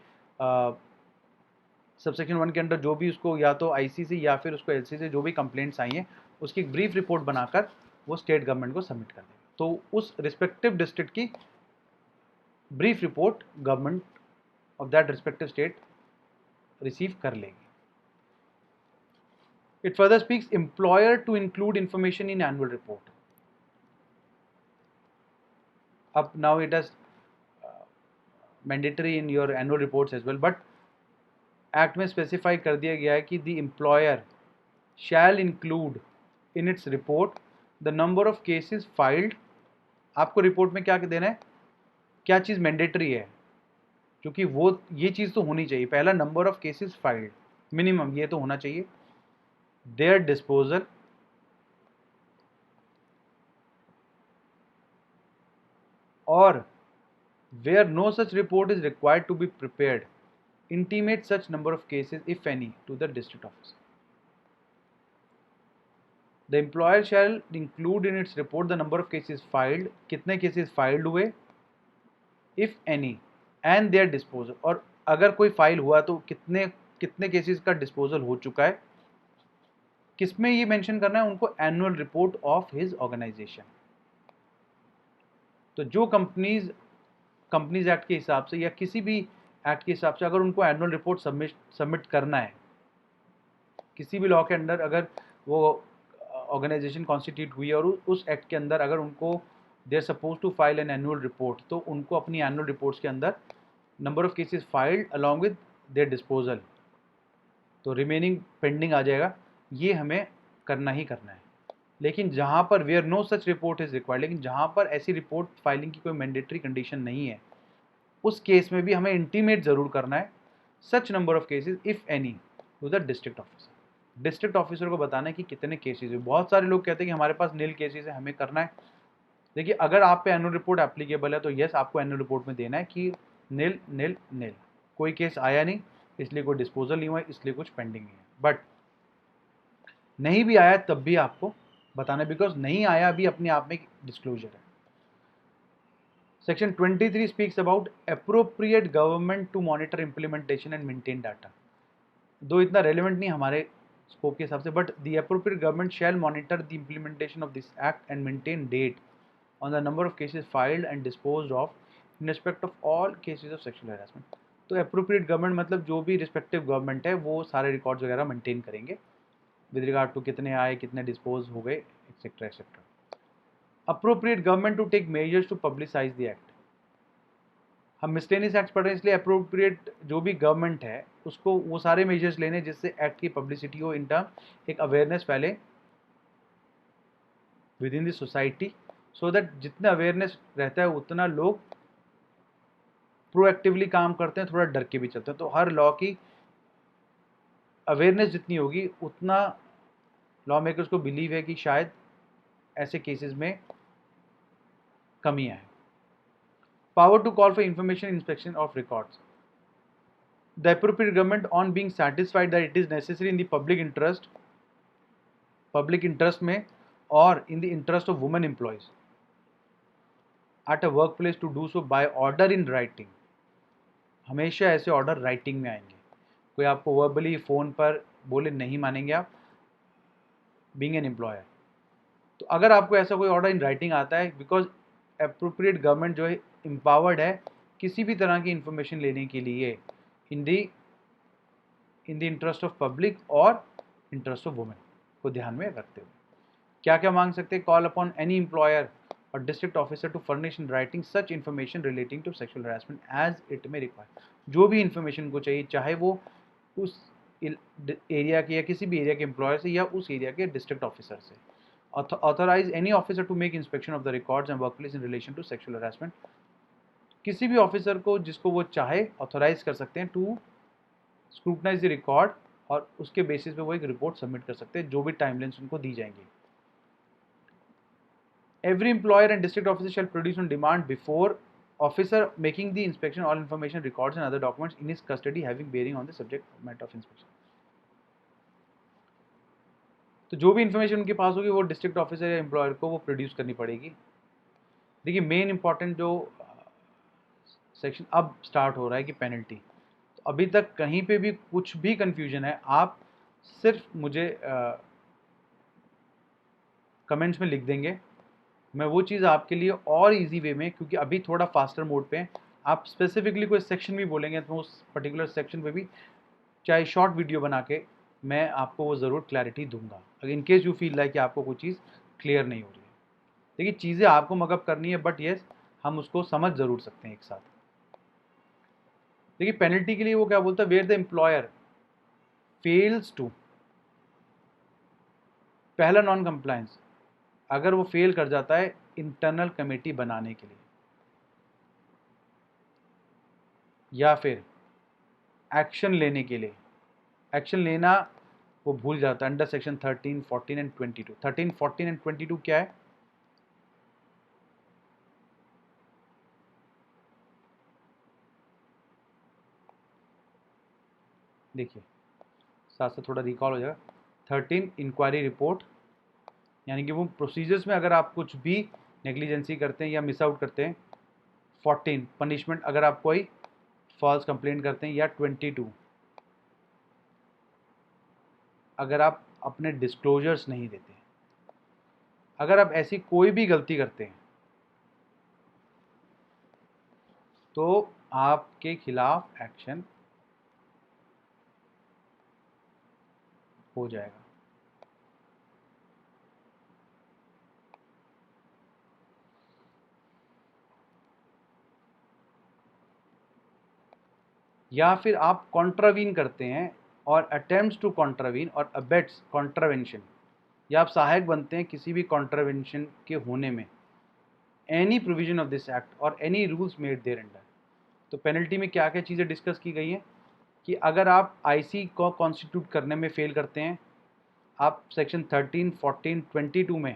सबसेक्शन 1 के अंडर जो भी उसको या तो आईसी से या फिर उसको एलसी से जो भी कंप्लेंट्स आई हैं, उसकी एक ब्रीफ रिपोर्ट बनाकर वो स्टेट गवर्नमेंट को सबमिट कर देगा। तो उस रिस्पेक्टिव डिस्ट्रिक्ट की brief report government of that respective state receive कर लेगी। It further speaks employer to include information in annual report. Up now it is mandatory in your annual reports as well, but act में स्पेसिफाई कर दिया गया है कि the employer shall include in its report the number of cases filed. आपको रिपोर्ट में क्या देना है, क्या चीज़ मैंडेटरी है, क्योंकि वो ये चीज़ तो होनी चाहिए। पहला, number of cases filed minimum ये तो होना चाहिए, देयर डिस्पोजल, और where no such report is required to be prepared, intimate such number of cases, if any, to the district officer. The employer shall include in its report the number of cases filed, कितने cases filed हुए, if any, and their disposal, और अगर कोई फाइल हुआ तो कितने कितने केसेस का डिस्पोजल हो चुका है। किसमें ये मेंशन करना है उनको, annual report of his organisation. तो जो कंपनीज एक्ट के हिसाब से या किसी भी एक्ट के हिसाब से अगर उनको एनुअल रिपोर्ट सबमिट करना है, किसी भी लॉ के अंडर अगर वो ऑर्गेनाइजेशन कॉन्स्टिट्यूट हुई है और उस एक्ट के अंदर अगर उनको they are suppose to file an annual report, तो उनको अपनी एनुअल रिपोर्ट्स के अंदर number of cases filed along with their disposal, तो रिमेनिंग पेंडिंग आ जाएगा, ये हमें करना ही करना है। लेकिन जहाँ पर where no such report is required, लेकिन जहाँ पर ऐसी रिपोर्ट फाइलिंग की कोई मैंडेटरी कंडीशन नहीं है, उस केस में भी हमें इंटीमेट ज़रूर करना है सच number of cases if any two the district officer. District officer को बताना है कि कितने केसेस है। बहुत सारे लोग कहते हैं कि हमारे पास नील केसेस है, हमें करना है। देखिए, अगर आप पे एनुअल रिपोर्ट एप्लीकेबल है तो यस, आपको एनुअल रिपोर्ट में देना है कि नील नील नील, कोई केस आया नहीं इसलिए कोई डिस्पोजल नहीं हुआ है, इसलिए कुछ पेंडिंग नहीं है। बट नहीं भी आया तब भी आपको बताना है, बिकॉज नहीं आया भी अपने आप में डिस्क्लोजर है। Section 23 speaks about appropriate government to monitor implementation and maintain data. दो इतना relevant नहीं हमारे स्कोप के हिसाब से, but the appropriate government shall monitor the implementation of this act and maintain date on the number of cases filed and disposed of in respect of all cases of sexual harassment. तो appropriate government मतलब जो भी respective government है वो सारे records वगैरह maintain करेंगे with regard to कितने आए, कितने dispose हो गए, etc. etc. Appropriate government to take measures to publicize the act. हम मिसलेनियस एक्ट पढ़ रहे हैं इसलिए अप्रोप्रिएट जो भी गवर्नमेंट है उसको वो सारे मेजर्स लेने जिससे एक्ट की पब्लिसिटी हो, इन टर्म एक अवेयरनेस फैले with in the society, so that जितना अवेयरनेस रहता है उतना लोग प्रोएक्टिवली काम करते हैं, थोड़ा डर के भी चलते हैं। तो हर लॉ की अवेयरनेस जितनी होगी उतना लॉ मेकर्स को बिलीव है कि शायद ऐसे केसेस में कमी आए। Power to call for information inspection of records. The appropriate government, on being satisfied that it is necessary in the public interest में or in the interest of women employees at a workplace to do so by order in writing. हमेशा ऐसे ऑर्डर राइटिंग में आएंगे। कोई आपको वर्बली फ़ोन पर बोले नहीं मानेंगे आप बीइंग एन एम्प्लॉयर। तो अगर आपको ऐसा कोई ऑर्डर इन राइटिंग आता है, बिकॉज अप्रोप्रिएट गवर्नमेंट जो है एम्पावर्ड है किसी भी तरह की इंफॉर्मेशन लेने के लिए in the interest of public और इंटरेस्ट ऑफ वुमेन को ध्यान में रखते हुए क्या क्या मांग सकते हैं? कॉल अपॉन एनी एम्प्लॉयर और district officer to furnish in writing such information relating to sexual harassment as it may require. जो भी इन्फॉर्मेशन को चाहिए, चाहे वो उस एरिया के या किसी भी एरिया के एम्प्लॉयर से या उस एरिया के डिस्ट्रिक्ट ऑफिसर से। Authorise any officer to make inspection of the records and workplace in relation to sexual harassment. किसी भी ऑफिसर को जिसको वो चाहे ऑथराइज कर सकते हैं टू स्क्रूटनाइज द रिकॉर्ड, और उसके बेसिस पे वो एक रिपोर्ट सबमिट कर सकते हैं जो भी टाइमलाइंस उनको दी जाएंगी। Every employer and district officer shall produce on demand before officer making the inspection all information, records and other documents in his custody having bearing on the subject matter of inspection. तो जो भी इंफॉर्मेशन उनके पास होगी वो डिस्ट्रिक्ट ऑफिसर या एम्प्लॉयर को वो प्रोड्यूस करनी पड़ेगी। देखिए, मेन इंपॉर्टेंट जो सेक्शन अब स्टार्ट हो रहा है कि पेनल्टी, तो अभी तक कहीं पे भी कुछ भी कंफ्यूजन है आप सिर्फ मुझे कमेंट्स में लिख देंगे, मैं वो चीज़ आपके लिए और इजी वे में, क्योंकि अभी थोड़ा फास्टर मोड पे आप स्पेसिफिकली कोई सेक्शन भी बोलेंगे तो उस पर्टिकुलर सेक्शन पे भी चाहे शॉर्ट वीडियो बना के मैं आपको वो ज़रूर क्लैरिटी दूंगा, अगर in case you feel like कि आपको कोई चीज़ क्लियर नहीं हो रही है। देखिए, चीज़ें आपको मगअप करनी है, बट येस हम उसको समझ ज़रूर सकते हैं एक साथ। देखिए, पेनल्टी के लिए वो क्या बोलता है, where the employer fails to, पहला नॉन कंप्लायंस, अगर वो फेल कर जाता है इंटरनल कमेटी बनाने के लिए या फिर एक्शन लेने के लिए, एक्शन लेना वो भूल जाता है अंडर सेक्शन 13, 14 एंड 22। 13, 14 एंड 22 क्या है? देखिए, साथ साथ थोड़ा रिकॉल हो जाएगा। 13 इंक्वायरी रिपोर्ट, यानी कि वो प्रोसीजर्स में अगर आप कुछ भी नेग्लिजेंसी करते हैं या मिस आउट करते हैं। 14 पनिशमेंट अगर आप कोई फॉल्स कंप्लेंट करते हैं, या 22 अगर आप अपने डिस्क्लोजर्स नहीं देते। अगर आप ऐसी कोई भी गलती करते हैं तो आपके खिलाफ एक्शन हो जाएगा। या फिर आप कॉन्ट्रावीन करते हैं और अटेम्प्ट्स टू कॉन्ट्रावीन और अबेट्स कॉन्ट्रावेंशन, या आप सहायक बनते हैं किसी भी कॉन्ट्रावेंशन के होने में any provision of this act और any rules made thereunder. तो पेनल्टी में क्या क्या चीज़ें डिस्कस की गई हैं कि अगर आप आईसी को कॉन्स्टिट्यूट करने में फेल करते हैं, आप सेक्शन 13, 14, 22 में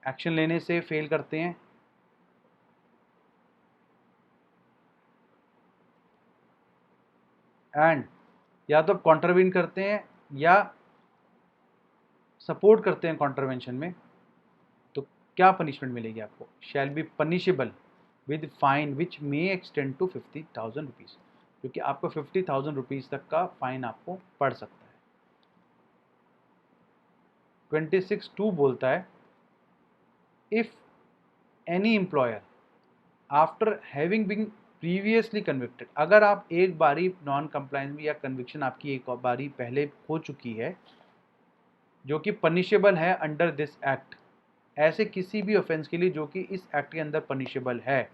एक्शन लेने से फेल करते हैं, एंड या तो आप कॉन्ट्रावेन करते हैं या सपोर्ट करते हैं कॉन्ट्रावेंशन में, तो क्या पनिशमेंट मिलेगी आपको? Shall be punishable with fine which may extend to 50,000 rupees, क्योंकि आपको 50,000 रुपीज़ तक का फाइन आपको पड़ सकता है। 26(2) बोलता है if any employer after having been previously convicted, अगर आप एक बारी नॉन कंप्लायंस में या कन्विक्शन आपकी एक बारी पहले हो चुकी है जो कि पनिशेबल है अंडर दिस एक्ट, ऐसे किसी भी ऑफेंस के लिए जो कि इस एक्ट के अंदर पनिशेबल है,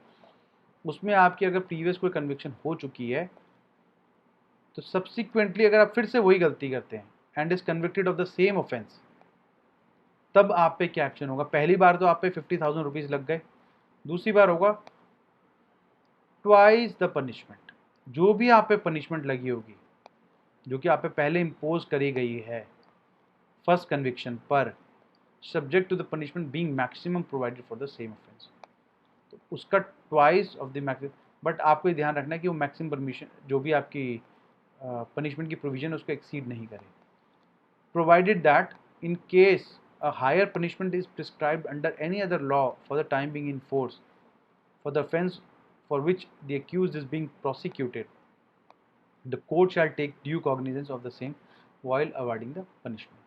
उसमें आपकी अगर प्रीवियस कोई कन्विक्शन हो चुकी है, तो सब्सिक्वेंटली अगर आप फिर से वही गलती करते हैं and is convicted of the same offence, तब आप पे क्या एक्शन होगा? पहली बार तो आप पे 50,000 रुपीज़ लग गए, दूसरी बार होगा ट्वाइस द पनिशमेंट। जो भी आप पे पनिशमेंट लगी होगी जो कि आप पे पहले इम्पोज करी गई है फर्स्ट कन्विक्शन पर, subject to the punishment being maximum provided for the same offence, तो उसका twice of the maximum. But आपको ये ध्यान रखना है कि वो मैक्सिमम परमिशन जो भी आपकी पनिशमेंट की प्रोविजन उसको एक्सीड नहीं करे। Provided that in case a higher punishment is prescribed under any other law for the time being in force for the offence for which the accused is being prosecuted, the court shall take due cognizance of the same while awarding the punishment।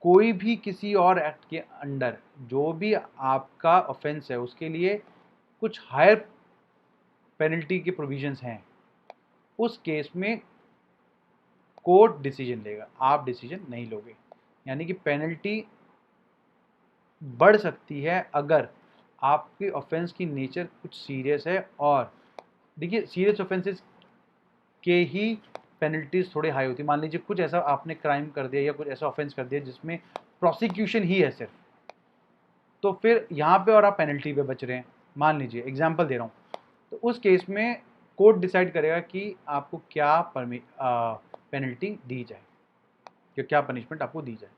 कोई भी किसी और एक्ट के अंडर जो भी आपका ऑफेंस है उसके लिए कुछ हायर पेनल्टी के प्रोविजंस हैं, उस केस में कोर्ट डिसीजन लेगा, आप डिसीजन नहीं लोगे। यानी कि पेनल्टी बढ़ सकती है अगर आपके ऑफेंस की नेचर कुछ सीरियस है, और देखिए सीरियस ऑफेंसेस के ही पेनल्टीज थोड़े हाई होती है। मान लीजिए कुछ ऐसा आपने क्राइम कर दिया या कुछ ऐसा ऑफेंस कर दिया जिसमें प्रोसिक्यूशन ही है सिर्फ, तो फिर यहाँ पे और आप पेनल्टी पे बच रहे हैं, मान लीजिए एग्जाम्पल दे रहा हूँ, तो उस केस में कोर्ट डिसाइड करेगा कि आपको क्या पेनल्टी दी जाए, कि क्या पनिशमेंट आपको दी जाए।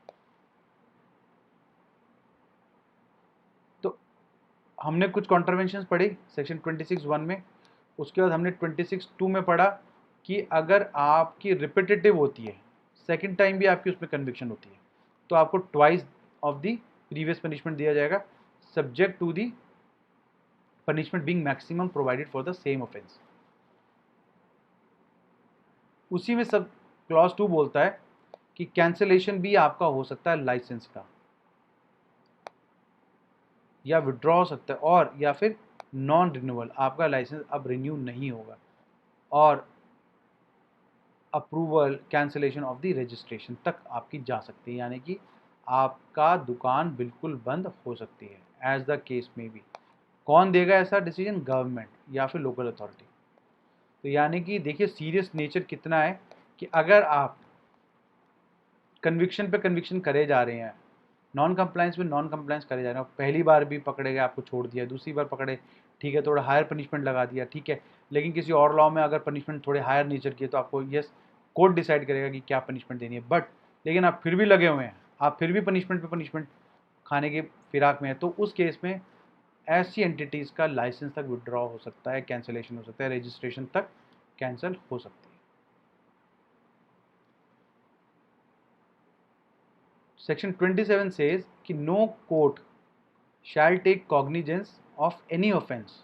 तो हमने कुछ कॉन्ट्रवेंशंस पढ़ी सेक्शन 26(1) में, उसके बाद हमने 26(2) में पढ़ा कि अगर आपकी रिपीटेटिव होती है, सेकंड टाइम भी आपकी उसमें कन्विक्शन होती है, तो आपको twice of the previous punishment दिया जाएगा, subject to the punishment being maximum provided for the same offence. उसी में सब क्लॉज 2 बोलता है कि कैंसिलेशन भी आपका हो सकता है लाइसेंस का, या विड्रॉ हो सकता है, और या फिर नॉन रिन्यूअल, आपका लाइसेंस अब रिन्यू नहीं होगा, और approval cancellation of the registration तक आपकी जा सकती है, यानी कि आपका दुकान बिल्कुल बंद हो सकती है एज द केस में भी। कौन देगा ऐसा डिसीजन? गवर्नमेंट या फिर लोकल अथॉरिटी। तो यानी कि देखिए सीरियस नेचर कितना है कि अगर आप कन्विक्शन पे कन्विक्शन करे जा रहे हैं, नॉन कंप्लायंस में नॉन कंप्लायंस करे जा रहे हैं, पहली बार भी पकड़े गए आपको छोड़ दिया, दूसरी बार पकड़े ठीक है थोड़ा हायर पनिशमेंट लगा दिया ठीक है, लेकिन किसी और लॉ में अगर पनिशमेंट थोड़े हायर नेचर की है तो आपको यस कोर्ट डिसाइड करेगा कि क्या पनिशमेंट देनी है, बट लेकिन आप फिर भी लगे हुए हैं, आप फिर भी पनिशमेंट पे पनिशमेंट खाने के फिराक में है, तो उस केस में ऐसी एंटिटीज़ का लाइसेंस तक विड्रॉ हो सकता है, कैंसिलेशन हो सकता है, रजिस्ट्रेशन तक कैंसिल हो सकती है। सेक्शन 27 सेज कि no court shall take cognizance of any offence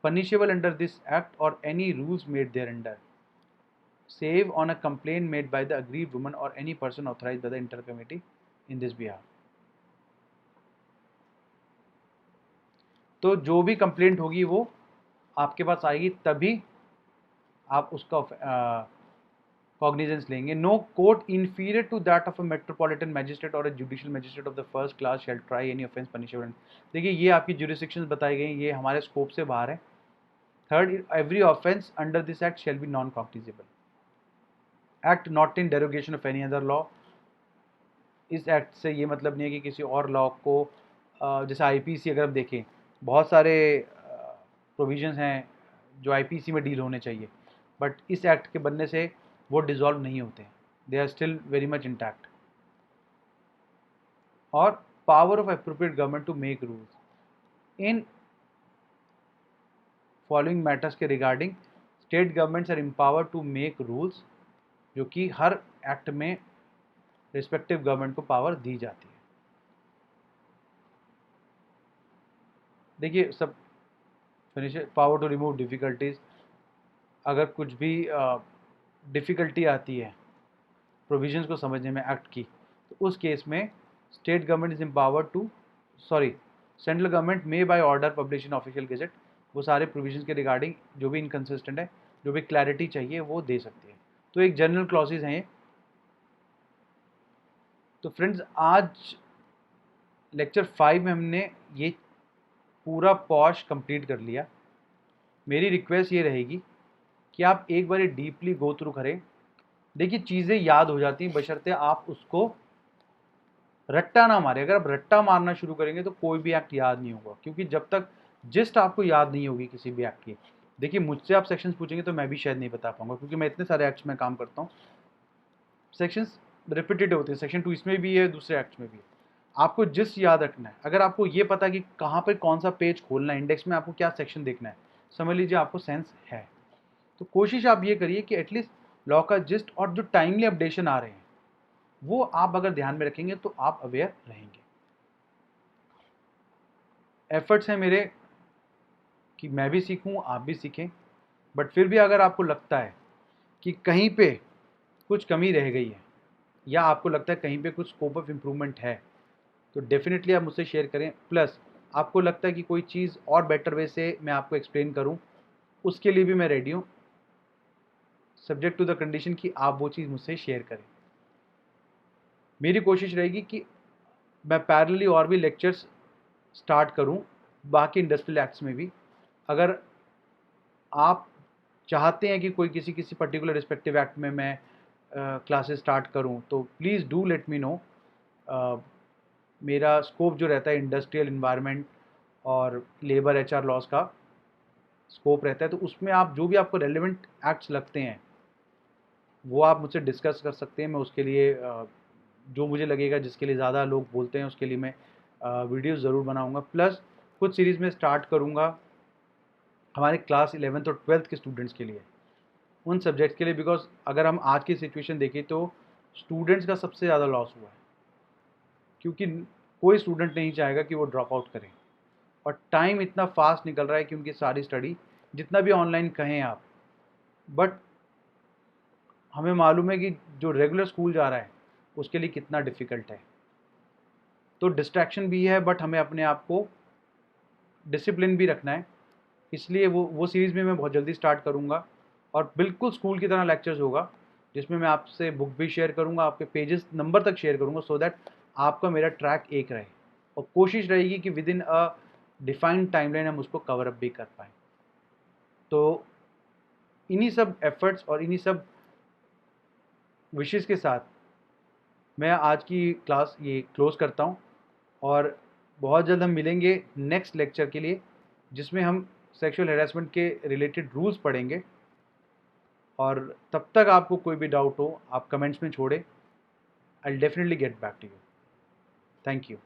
punishable under this act or any rules made thereunder, save on a complaint made by the aggrieved woman or any person authorized by the inter committee in this behalf। तो जो भी कंप्लेंट होगी वो आपके पास आएगी, तभी आप उसका कॉग्निजेंस लेंगे। No court inferior to that of a metropolitan magistrate or a judicial magistrate of the first class shall try any offence punishable। देखिए ये आपकी jurisdictions बताई गई, ये हमारे स्कोप से बाहर है। Third, every offence under this act shall be non cognizable, act not in derogation of any other law। इस एक्ट से ये मतलब नहीं है कि किसी और लॉ को जैसे आईपीसी अगर आप देखें, बहुत सारे प्रोविजंस हैं जो आईपीसी में डील होने चाहिए, बट इस एक्ट के बनने से वो डिसॉल्व नहीं होते हैं, they are still very much intact. और power of appropriate government to make rules in following matters के रिगार्डिंग, state governments are empowered to make rules, जो कि हर एक्ट में रिस्पेक्टिव गवर्नमेंट को पावर दी जाती है। देखिए सब finish, power to remove difficulties, अगर कुछ भी डिफ़िकल्टी आती है प्रोविजंस को समझने में एक्ट की, तो उस केस में state government is empowered to, sorry, central government may by order publish in official gazette, वो सारे प्रोविजंस के रिगार्डिंग जो भी इनकन्सिस्टेंट है, जो भी क्लैरिटी चाहिए वो दे सकती है। तो एक जनरल क्लॉजेज हैं ये। तो फ्रेंड्स, आज लेक्चर 5 में हमने ये पूरा पॉश कंप्लीट कर लिया। मेरी रिक्वेस्ट ये रहेगी कि आप एक बार डीपली गो थ्रू करें। देखिए चीज़ें याद हो जाती हैं बशर्ते आप उसको रट्टा ना मारे। अगर आप रट्टा मारना शुरू करेंगे तो कोई भी एक्ट याद नहीं होगा, क्योंकि जब तक जिस्ट आपको याद नहीं होगी किसी भी एक्ट की, देखिए मुझसे आप सेक्शंस पूछेंगे तो मैं भी शायद नहीं बता पाऊंगा, क्योंकि मैं इतने सारे एक्ट्स में काम करता हूँ। सेक्शंस रिपीटेड होते हैं, सेक्शन 2 इसमें भी है, दूसरे एक्ट्स में भी है। आपको जिस्ट याद रखना है। अगर आपको ये पता है कि कहाँ पर कौन सा पेज खोलना है, इंडेक्स में आपको क्या सेक्शन देखना है, समझ लीजिए आपको सेंस है। तो कोशिश आप ये करिए कि एटलीस्ट लॉ का जिस्ट और जो टाइमली अपडेशन आ रहे हैं वो आप अगर ध्यान में रखेंगे तो आप अवेयर रहेंगे। एफर्ट्स हैं मेरे कि मैं भी सीखूं, आप भी सीखें, बट फिर भी अगर आपको लगता है कि कहीं पे कुछ कमी रह गई है, या आपको लगता है कहीं पे कुछ स्कोप ऑफ इम्प्रूवमेंट है, तो डेफिनेटली आप मुझसे शेयर करें। प्लस आपको लगता है कि कोई चीज़ और बेटर वे से मैं आपको एक्सप्लेन करूं, उसके लिए भी मैं रेडी हूं, सब्जेक्ट टू द कंडीशन कि आप वो चीज़ मुझसे शेयर करें। मेरी कोशिश रहेगी कि मैं पैरेलली और भी लेक्चर्स स्टार्ट करूं बाकी इंडस्ट्रियल एक्ट्स में भी। अगर आप चाहते हैं कि कोई किसी किसी पर्टिकुलर रिस्पेक्टिव एक्ट में मैं क्लासेस स्टार्ट करूं, तो please do let me know. मेरा स्कोप जो रहता है इंडस्ट्रियल इन्वायरमेंट और लेबर एचआर लॉज का स्कोप रहता है, तो उसमें आप जो भी आपको रेलिवेंट एक्ट्स लगते हैं वो आप मुझसे डिस्कस कर सकते हैं। मैं उसके लिए जो मुझे लगेगा जिसके लिए ज़्यादा लोग बोलते हैं उसके लिए मैं वीडियोस ज़रूर बनाऊंगा। प्लस कुछ सीरीज़ में स्टार्ट करूंगा हमारे क्लास 11th और 12th के स्टूडेंट्स के लिए, उन सब्जेक्ट्स के लिए, बिकॉज अगर हम आज की सिचुएशन देखें तो स्टूडेंट्स का सबसे ज़्यादा लॉस हुआ है, क्योंकि कोई स्टूडेंट नहीं चाहेगा कि वो ड्रॉप आउट करें। और टाइम इतना फास्ट निकल रहा है कि उनकी सारी स्टडी जितना भी ऑनलाइन कहें आप, बट हमें मालूम है कि जो रेगुलर स्कूल जा रहा है उसके लिए कितना डिफ़िकल्ट है। तो डिस्ट्रैक्शन भी है, बट हमें अपने आप को डिसिप्लिन भी रखना है। इसलिए वो सीरीज़ में मैं बहुत जल्दी स्टार्ट करूँगा, और बिल्कुल स्कूल की तरह लेक्चर्स होगा, जिसमें मैं आपसे बुक भी शेयर करूँगा, आपके पेजेस नंबर तक शेयर करूँगा, सो दैट आपका मेरा ट्रैक एक रहे। और कोशिश रहेगी कि with in a defined timeline हम उसको कवर अप भी कर पाएँ। तो इन्हीं सब एफर्ट्स और इन्हीं सब विशेज़ के साथ मैं आज की क्लास ये क्लोज़ करता हूँ, और बहुत जल्द हम मिलेंगे नेक्स्ट लेक्चर के लिए, जिसमें हम सेक्सुअल हैरेसमेंट के रिलेटेड रूल्स पढ़ेंगे। और तब तक आपको कोई भी डाउट हो आप कमेंट्स में छोड़ें, I will definitely get back to you. Thank you.